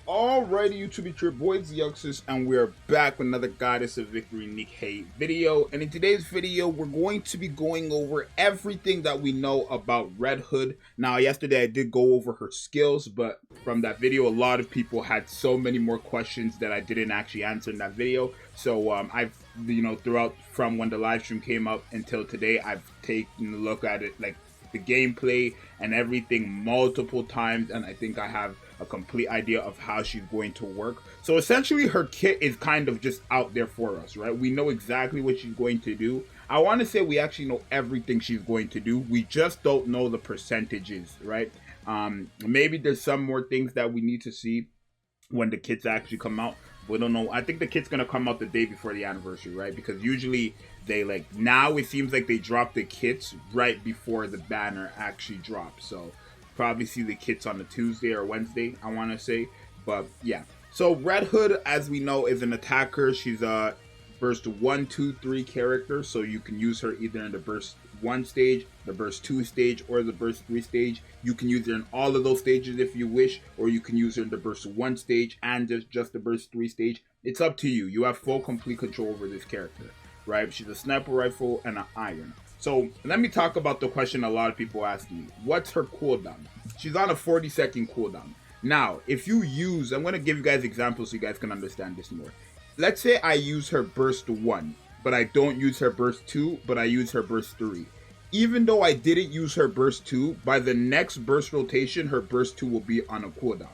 Alrighty, YouTube, it's your boy Zxous, and we're back with another Goddess of Victory Nikke video. And in today's video, we're going to be going over everything that we know about Red Hood. Now, yesterday I did go over her skills, but from that video, a lot of people had so many more questions that I didn't actually answer in that video. So I've, throughout from when the live stream came up until today, I've taken a look at it, like the gameplay and everything multiple times, and I think I have a complete idea of how she's going to work. So essentially her kit is kind of just out there for us, right? We know exactly what she's going to do. I want to say we actually know everything she's going to do. We just don't know the percentages, right? Maybe there's some more things that we need to see when the kits actually come out. We don't know. I think the kit's gonna come out the day before the anniversary, right? Because usually they now it seems like they drop the kits right before the banner actually drops. So probably see the kits on a Tuesday or Wednesday, I want to say. But yeah, so Red Hood, as we know, is an attacker. She's a burst 1, 2, 3 character, so you can use her either in the burst 1 stage, the burst 2 stage, or the burst 3 stage. You can use her in all of those stages if you wish, or you can use her in the burst 1 stage and just the burst 3 stage. It's up to you. You have full complete control over this character, right? She's a sniper rifle and an iron. So let me talk about the question a lot of people ask me. What's her cooldown? She's on a 40-second cooldown. Now, if you use, I'm going to give you guys examples so you guys can understand this more. Let's say I use her burst 1, but I don't use her burst 2, but I use her burst 3. Even though I didn't use her burst 2, by the next burst rotation, her burst 2 will be on a cooldown.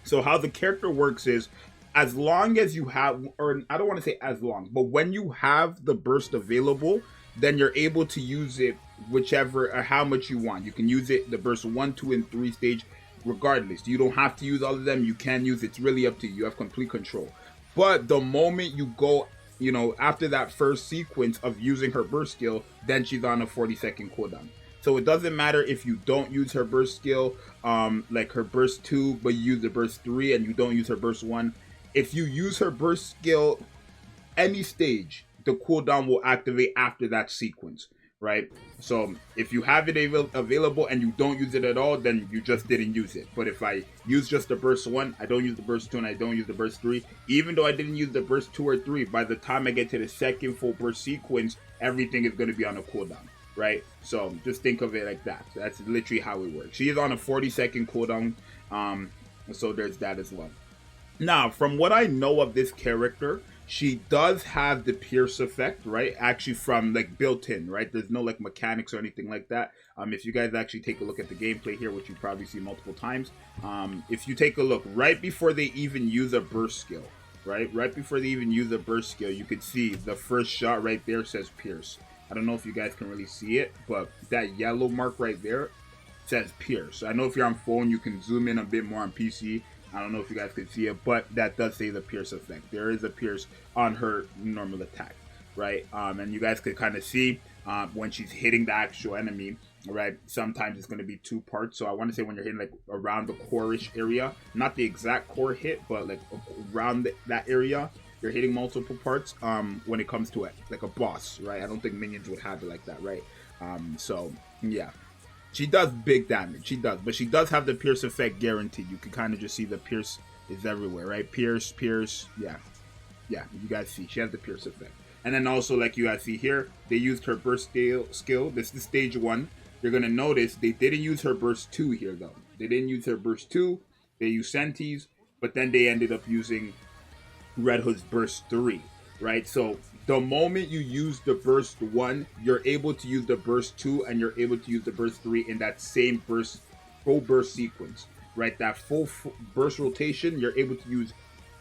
So how the character works is, as long as you have, or I don't want to say as long, but when you have the burst available, then you're able to use it whichever or how much you want. You can use it the burst 1, 2, and 3 stage regardless. You don't have to use all of them. You can use it. It's really up to you. You have complete control. But the moment you go, after that first sequence of using her burst skill, then she's on a 40-second cooldown. So it doesn't matter if you don't use her burst skill, like her burst 2, but you use the burst 3 and you don't use her burst 1. If you use her burst skill any stage, the cooldown will activate after that sequence, right? So if you have it available and you don't use it at all, then you just didn't use it. But if I use just the burst 1, I don't use the burst 2, and I don't use the burst 3, even though I didn't use the burst 2 or 3, by the time I get to the second full burst sequence, everything is going to be on a cooldown, right? So just think of it like that. That's literally how it works. She is on a 40-second cooldown, so there's that as well. Now, from what I know of this character, she does have the pierce effect, right? Actually from built in, right? There's no mechanics or anything like that. If you guys actually take a look at the gameplay here, which you probably see multiple times, if you take a look right before they even use a burst skill, right before they even use a burst skill, you could see the first shot right there says pierce. I don't know if you guys can really see it, but that yellow mark right there says pierce. I know if you're on phone, you can zoom in a bit more on PC. I don't know if you guys can see it, but that does say the pierce effect. There is a pierce on her normal attack, right? And you guys could kind of see when she's hitting the actual enemy, right? Sometimes it's going to be 2 parts. So I want to say when you're hitting around the core-ish area, not the exact core hit, but around that area, you're hitting multiple parts when it comes to it, like a boss, right? I don't think minions would have it like that, right? So yeah. She does big damage, she does, but she does have the pierce effect guaranteed. You can kind of just see the pierce is everywhere, right? Pierce, yeah, you guys see, she has the pierce effect. And then also, like you guys see here, they used her burst skill. This is stage 1. You're going to notice they didn't use her burst 2 here, though. They didn't use her burst 2, they used Sentis, but then they ended up using Red Hood's burst 3, right? So the moment you use the burst 1, you're able to use the burst 2, and you're able to use the burst 3 in that same full burst sequence, right? That full burst rotation, you're able to use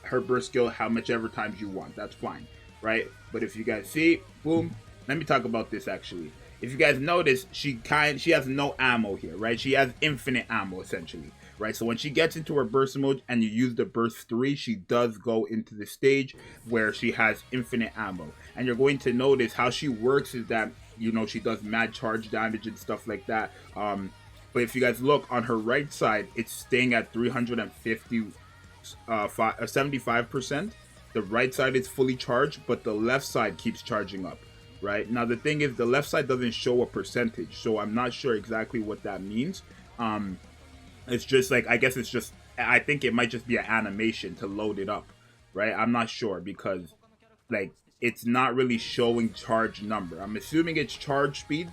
her burst skill how much ever times you want. That's fine, right? But if you guys see, boom, let me talk about this actually. If you guys notice, she has no ammo here, right? She has infinite ammo essentially, right? So when she gets into her burst mode and you use the burst 3, she does go into the stage where she has infinite ammo. And you're going to notice how she works is that, she does mad charge damage and stuff like that. But if you guys look on her right side, it's staying at 350, 75%. The right side is fully charged, but the left side keeps charging up. Right now, the thing is, the left side doesn't show a percentage, so I'm not sure exactly what that means. It's just I guess it's just I think it might just be an animation to load it up, right? I'm not sure because like it's not really showing charge number. I'm assuming it's charge speed,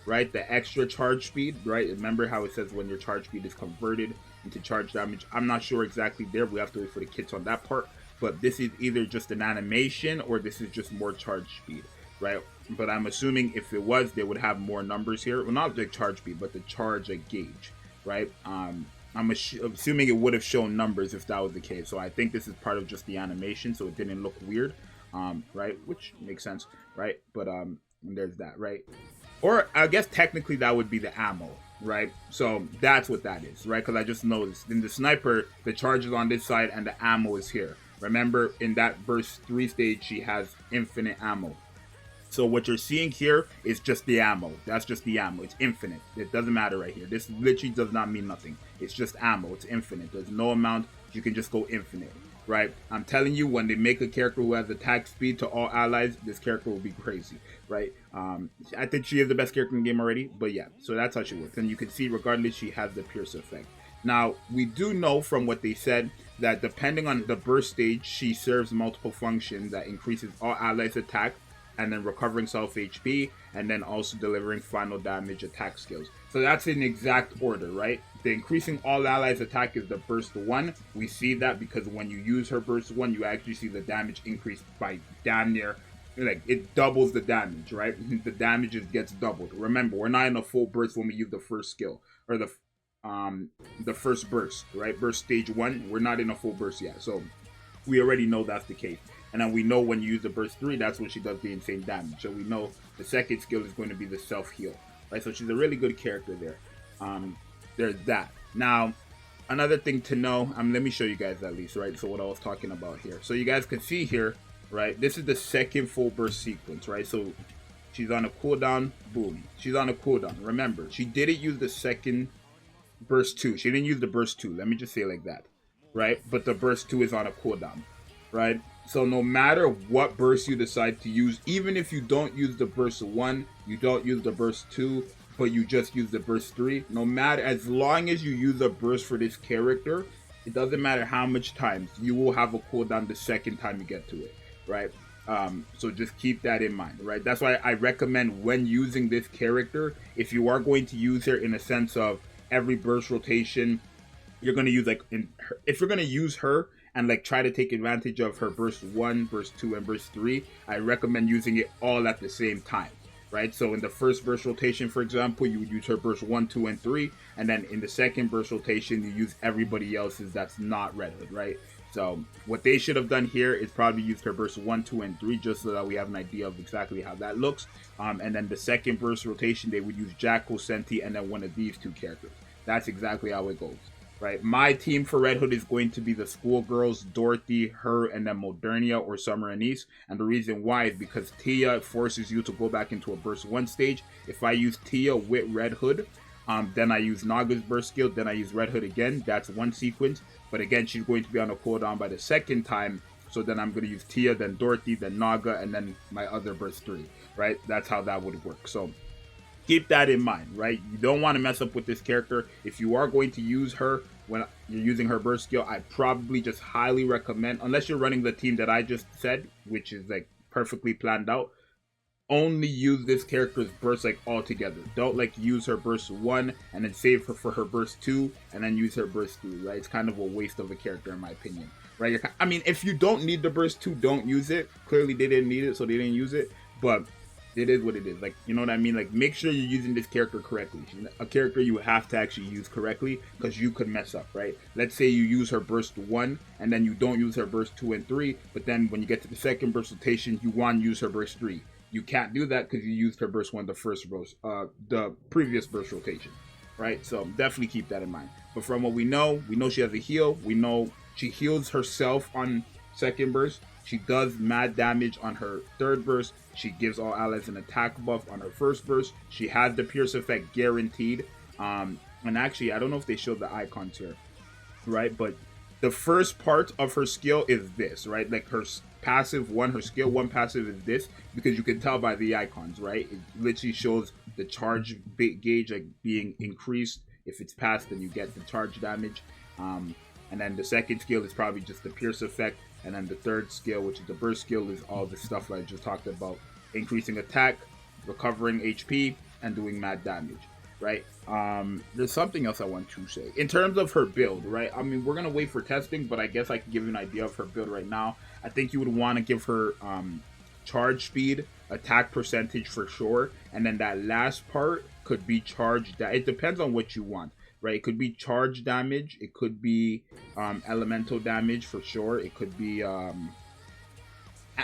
right? The extra charge speed, right? Remember how it says when your charge speed is converted into charge damage? I'm not sure exactly there. We have to wait for the kits on that part. But this is either just an animation or this is just more charge speed, right? But I'm assuming if it was, they would have more numbers here. Well, not the charge speed, but the charge gauge, right? I'm assuming it would have shown numbers if that was the case. So I think this is part of just the animation, so it didn't look weird, right? Which makes sense, right? But there's that, right? Or I guess technically that would be the ammo, right? So that's what that is, right? Because I just noticed in the sniper, the charge is on this side and the ammo is here. Remember, in that burst 3 stage, she has infinite ammo. So what you're seeing here is just the ammo. That's just the ammo. It's infinite. It doesn't matter right here. This literally does not mean nothing. It's just ammo. It's infinite. There's no amount. You can just go infinite, right? I'm telling you, when they make a character who has attack speed to all allies, this character will be crazy, right? I think she is the best character in the game already, but yeah. So that's how she works. And you can see, regardless, she has the pierce effect. Now, we do know from what they said that depending on the burst stage, she serves multiple functions that increases all allies' attack, and then recovering self HP, and then also delivering final damage attack skills. So that's in exact order, right? The increasing all allies attack is the burst 1. We see that because when you use her burst 1, you actually see the damage increase by damn near, like it doubles the damage, right? The damage gets doubled. Remember, we're not in a full burst when we use the first skill, or the first burst, right? Burst stage 1, we're not in a full burst yet. So we already know that's the case. And then we know when you use the burst 3, that's when she does the insane damage. So we know the second skill is going to be the self-heal, right? So she's a really good character there. There's that. Now, another thing to know, let me show you guys at least, right? So what I was talking about here. So you guys can see here, right? This is the second full burst sequence, right? So she's on a cooldown, boom. She's on a cooldown. Remember, she didn't use the second burst 2. She didn't use the burst 2. Let me just say it like that, right? But the burst 2 is on a cooldown, right? So no matter what burst you decide to use, even if you don't use the burst 1, you don't use the burst 2, but you just use the burst 3, no matter, as long as you use a burst for this character, it doesn't matter how much times, you will have a cooldown the second time you get to it, right? So just keep that in mind, right? That's why I recommend when using this character, if you are going to use her in a sense of every burst rotation, you're going to use if you're going to use her and like try to take advantage of her burst 1, burst 2, and burst 3, I recommend using it all at the same time, right? So in the first burst rotation, for example, you would use her burst 1, 2, and 3, and then in the second burst rotation, you use everybody else's that's not Red Hood, right? So what they should have done here is probably use her burst 1, 2, and 3 just so that we have an idea of exactly how that looks. And then the second burst rotation, they would use Jackal, Senti, and then one of these two characters. That's exactly how it goes. Right, my team for Red Hood is going to be the schoolgirls, Dorothy, her, and then Modernia or Summer Anise. And the reason why is because Tia forces you to go back into a burst 1 stage. If I use Tia with Red Hood, then I use Naga's burst skill, then I use Red Hood again. That's one sequence. But again, she's going to be on a cooldown by the second time. So then I'm going to use Tia, then Dorothy, then Naga, and then my other burst 3. Right, that's how that would work. So keep that in mind, right? You don't want to mess up with this character. If you are going to use her when you're using her burst skill, I probably just highly recommend, unless you're running the team that I just said, which is like perfectly planned out, only use this character's burst like all together. Don't like use her burst 1 and then save her for her burst 2 and then use her burst 3, right? It's kind of a waste of a character in my opinion, right? I mean, if you don't need the burst 2, don't use it. Clearly they didn't need it, so they didn't use it, but it is what it is. Like, you know what I mean? Like, make sure you're using this character correctly. She's a character you have to actually use correctly because you could mess up, right? Let's say you use her burst 1 and then you don't use her burst 2 and 3, but then when you get to the second burst rotation, you want to use her burst 3. You can't do that because you used her burst 1 the previous burst rotation, right? So definitely keep that in mind. But from what we know she has a heal. We know she heals herself on second burst. She does mad damage on her third burst. She gives all allies an attack buff on her first burst. She has the pierce effect guaranteed. And actually, I don't know if they showed the icons here, right? But the first part of her skill is this, right? Like her passive 1, her skill 1 passive is this, because you can tell by the icons, right? It literally shows the charge gauge like being increased. If it's passed, then you get the charge damage. And then the second skill is probably just the pierce effect. And then the third skill, which is the burst skill, is all the stuff I just talked about. Increasing attack, recovering HP, and doing mad damage, right? There's something else I want to say. In terms of her build, right? I mean, we're going to wait for testing, but I guess I can give you an idea of her build right now. I think you would want to give her charge speed, attack percentage for sure, and then that last part could be charge. It depends on what you want, right? It could be charge damage, it could be elemental damage for sure, it could be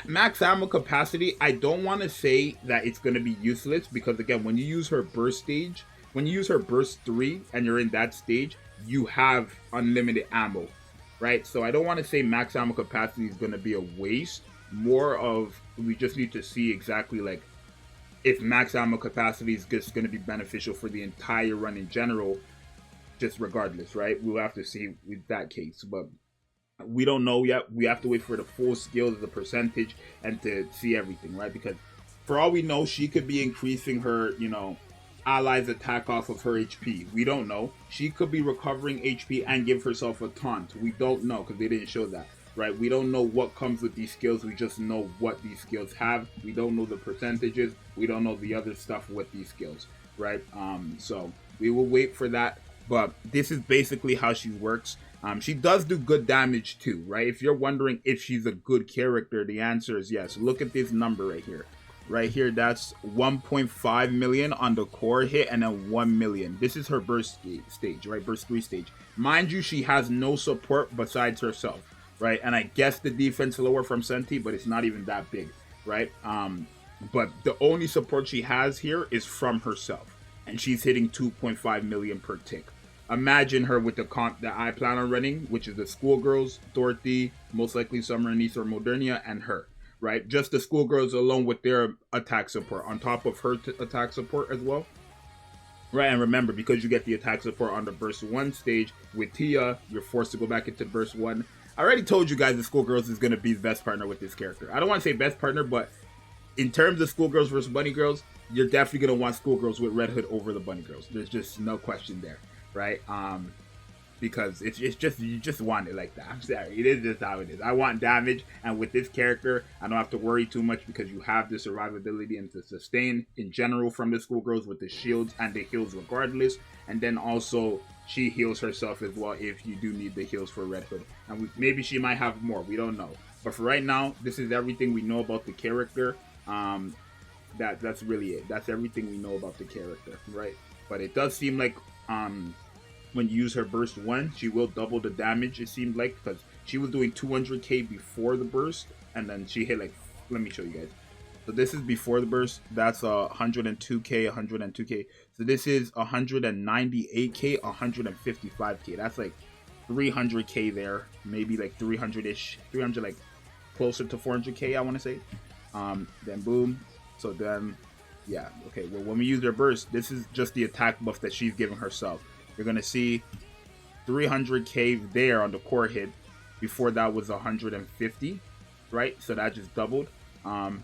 max ammo capacity. I don't want to say that it's going to be useless, because again, when you use her burst stage, when you use her burst 3 and you're in that stage, you have unlimited ammo, right? So I don't want to say max ammo capacity is going to be a waste. More of, we just need to see exactly like if max ammo capacity is just going to be beneficial for the entire run in general, just regardless, right? We'll have to see with that case, but we don't know yet. We have to wait for the full skills, the percentage, and to see everything, right? Because for all we know, she could be increasing her, you know, allies attack off of her HP. We don't know. She could be recovering HP and give herself a taunt. We don't know, because they didn't show that, right? We don't know what comes with these skills. We just know what these skills have. We don't know the percentages. We don't know the other stuff with these skills, right? So we will wait for that. But this is basically how she works. She does do good damage too, right? If you're wondering if she's a good character, the answer is yes. Look at this number right here. Right here, that's 1.5 million on the core hit, and then 1 million. This is her burst stage, right? Burst 3 stage. Mind you, she has no support besides herself, right? And I guess the defense lower from Senti, but it's not even that big, right? But the only support she has here is from herself, and she's hitting 2.5 million per tick. Imagine her with the comp that I plan on running, which is the schoolgirls, Dorothy, most likely Summer and East or Modernia, and her, right? Just the schoolgirls alone with their attack support, on top of her attack support as well, right? And remember, because you get the attack support on the burst 1 stage with Tia, you're forced to go back into burst 1. I already told you guys the schoolgirls is going to be the best partner with this character. I don't want to say best partner, but in terms of schoolgirls versus bunny girls, you're definitely going to want schoolgirls with Red Hood over the bunny girls. There's just no question there, right? Because it's just, you just want it like that. I'm sorry, it is just how it is. I want damage, and with this character, I don't have to worry too much, because you have the survivability and the sustain in general from the schoolgirls with the shields and the heals regardless. And then also she heals herself as well if you do need the heals for Red Hood. And maybe she might have more, we don't know. But for right now, this is everything we know about the character. That's really it. That's everything we know about the character, right? But it does seem like when you use her burst 1, she will double the damage, it seemed like, because she was doing 200k before the burst, and then she hit like, let me show you guys. So this is before the burst. That's 102k, 102k. So this is 198k, 155k. That's like 300k there, maybe like 300-ish, 300, like closer to 400k, I want to say. Then boom. So then, yeah, okay. Well, when we use their burst, this is just the attack buff that she's giving herself. You're gonna see 300k there on the core hit. Before that was 150, right? So that just doubled. And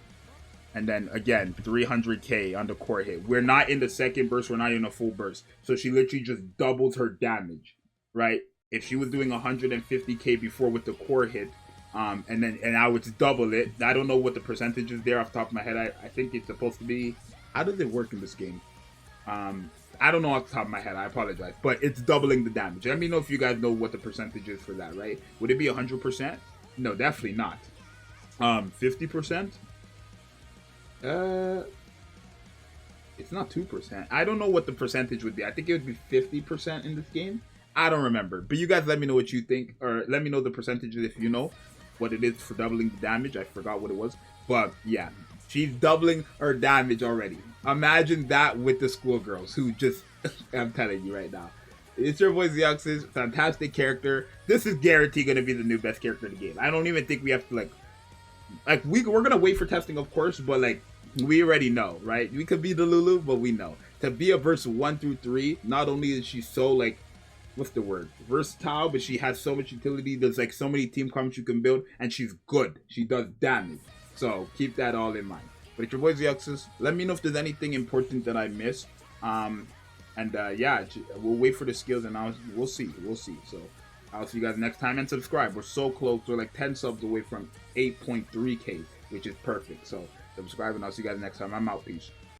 then again 300k on the core hit. We're not in the second burst. We're not in a full burst. So she literally just doubles her damage, right? If she was doing 150k before with the core hit, and now it's double it. I don't know what the percentage is there off the top of my head. I think it's supposed to be. How does it work in this game? I don't know off the top of my head. I apologize, but it's doubling the damage. Let me know if you guys know what the percentage is for that, right? Would it be 100%? No, definitely not. 50%? It's not 2%. I don't know what the percentage would be. I think it would be 50% in this game. I don't remember. But you guys let me know what you think, or let me know the percentages if you know what it is for doubling the damage. I forgot what it was. But yeah, she's doubling her damage already. Imagine that with the schoolgirls who just, I'm telling you right now. It's your boy Zxous, fantastic character. This is guaranteed going to be the new best character in the game. I don't even think we have to we're going to wait for testing, of course, but like, we already know, right? We could be the Lulu, but we know. To be a verse 1 through 3, not only is she so like, what's the word? Versatile, but she has so much utility. There's like so many team comps you can build, and she's good. She does damage. So keep that all in mind. But it's your boy Zxous. Let me know if there's anything important that I missed. Yeah, we'll wait for the skills, and we'll see. So I'll see you guys next time, and subscribe. We're so close. We're like 10 subs away from 8.3K, which is perfect. So subscribe, and I'll see you guys next time. I'm out. Peace.